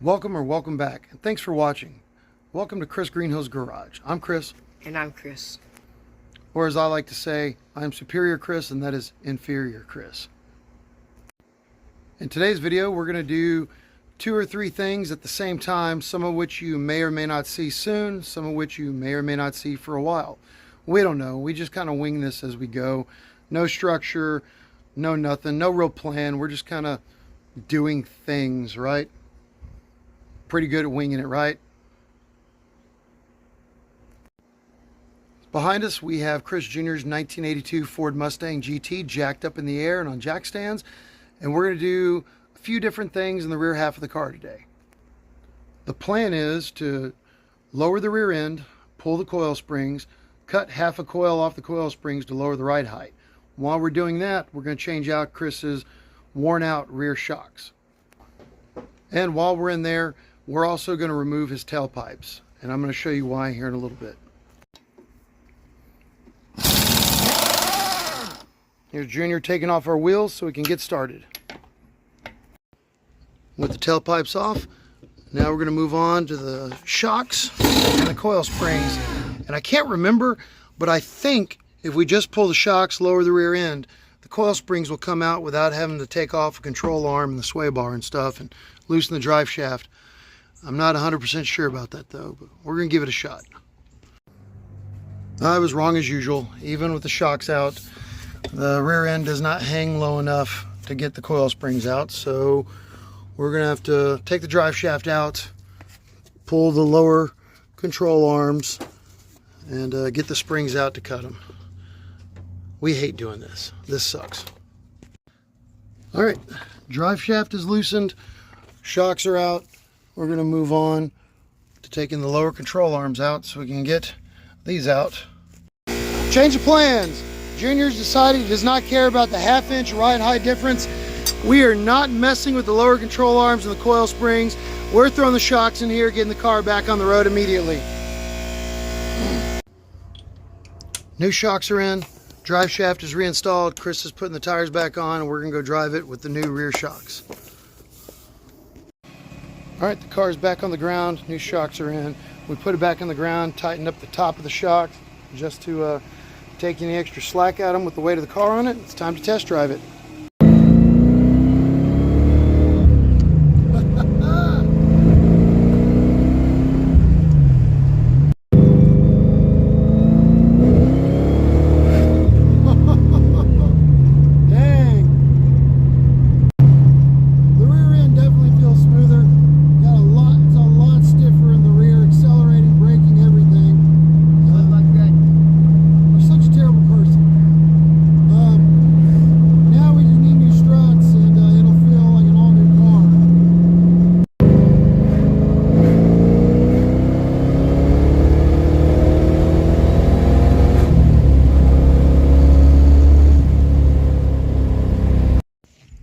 Welcome or welcome back, and thanks for watching. Welcome to Kris Greenhill's Garage. I'm Kris. And I'm Kris. Or as I like to say, I'm Superior Kris, and that is Inferior Kris. In today's video, we're going to do 2 or 3 things at the same time, some of which you may or may not see soon, some of which you may or may not see for a while. We don't know. We just kind of wing this as we go. No structure, no nothing, no real plan. We're just kind of doing things, right? Pretty good at winging it, right? Behind us, we have Kris Jr.'s 1982 Ford Mustang GT jacked up in the air and on jack stands. And we're going to do a few different things in the rear half of the car today. The plan is to lower the rear end, pull the coil springs, cut half a coil off the coil springs to lower the ride height. While we're doing that, we're going to change out Kris's worn out rear shocks. And while we're in there, we're also going to remove his tailpipes. And I'm going to show you why here in a little bit. Here's Junior taking off our wheels so we can get started. With the tailpipes off, now we're going to move on to the shocks and the coil springs. And I can't remember, but I think if we just pull the shocks, lower the rear end, the coil springs will come out without having to take off a control arm and the sway bar and stuff and loosen the drive shaft. I'm not 100% sure about that though, but we're going to give it a shot. I was wrong as usual. Even with the shocks out, the rear end does not hang low enough to get the coil springs out, so we're going to have to take the drive shaft out, pull the lower control arms, and get the springs out to cut them. We hate doing this. This sucks. All right, drive shaft is loosened, shocks are out. We're going to move on to taking the lower control arms out so we can get these out. Change of plans. Junior's decided he does not care about the half-inch ride height difference. We are not messing with the lower control arms and the coil springs. We're throwing the shocks in here, getting the car back on the road immediately. New shocks are in. Drive shaft is reinstalled. Kris is putting the tires back on, and we're going to go drive it with the new rear shocks. All right, the car is back on the ground. New shocks are in. We put it back on the ground, tightened up the top of the shocks just to take any extra slack out of them with the weight of the car on it. It's time to test drive it.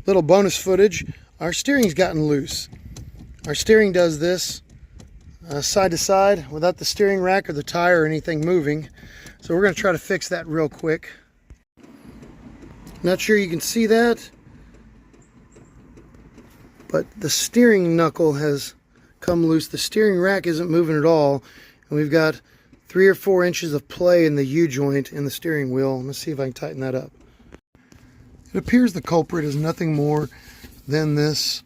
Little bonus footage, our steering's gotten loose. Our steering does this side to side without the steering rack or the tire or anything moving. So we're going to try to fix that real quick. Not sure you can see that, but the steering knuckle has come loose. The steering rack isn't moving at all, and we've got 3 or 4 inches of play in the U-joint in the steering wheel. Let's see if I can tighten that up. It appears the culprit is nothing more than this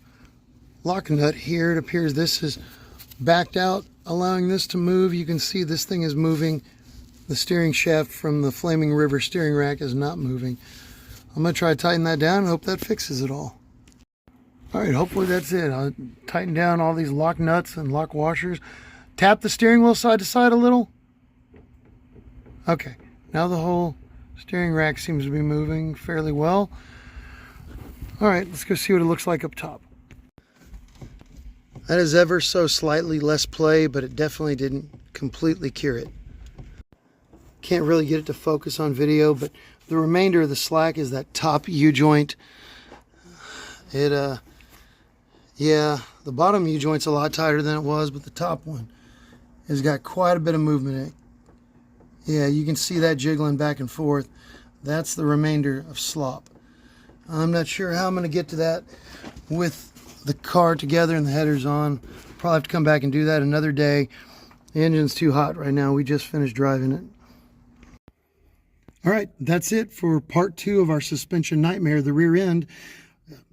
lock nut here. It appears this is backed out, allowing this to move. You can see this thing is moving. The steering shaft from the Flaming River steering rack is not moving. I'm going to try to tighten that down and hope that fixes it all. All right, hopefully that's it. I'll tighten down all these lock nuts and lock washers. Tap the steering wheel side to side a little. Okay, now the whole steering rack seems to be moving fairly well. All right, let's go see what it looks like up top. That is ever so slightly less play, but it definitely didn't completely cure it. Can't really get it to focus on video, but the remainder of the slack is that top U-joint. Yeah, the bottom U-joint's a lot tighter than it was, but the top one has got quite a bit of movement in it. Yeah, you can see that jiggling back and forth. That's the remainder of slop. I'm not sure how I'm going to get to that with the car together and the header's on. Probably have to come back and do that another day. The engine's too hot right now. We just finished driving it. All right, that's it for part 2 of our suspension nightmare. The rear end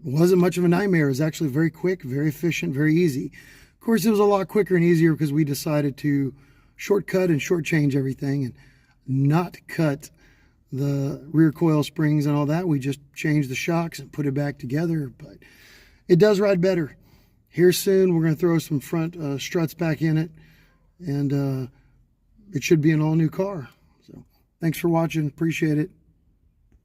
wasn't much of a nightmare. It was actually very quick, very efficient, very easy. Of course, it was a lot quicker and easier because we decided to shortcut and shortchange everything and not cut the rear coil springs and all that. We just changed the shocks and put it back together, but it does ride better. Here soon, we're going to throw some front struts back in it, and it should be an all-new car. So thanks for watching. Appreciate it.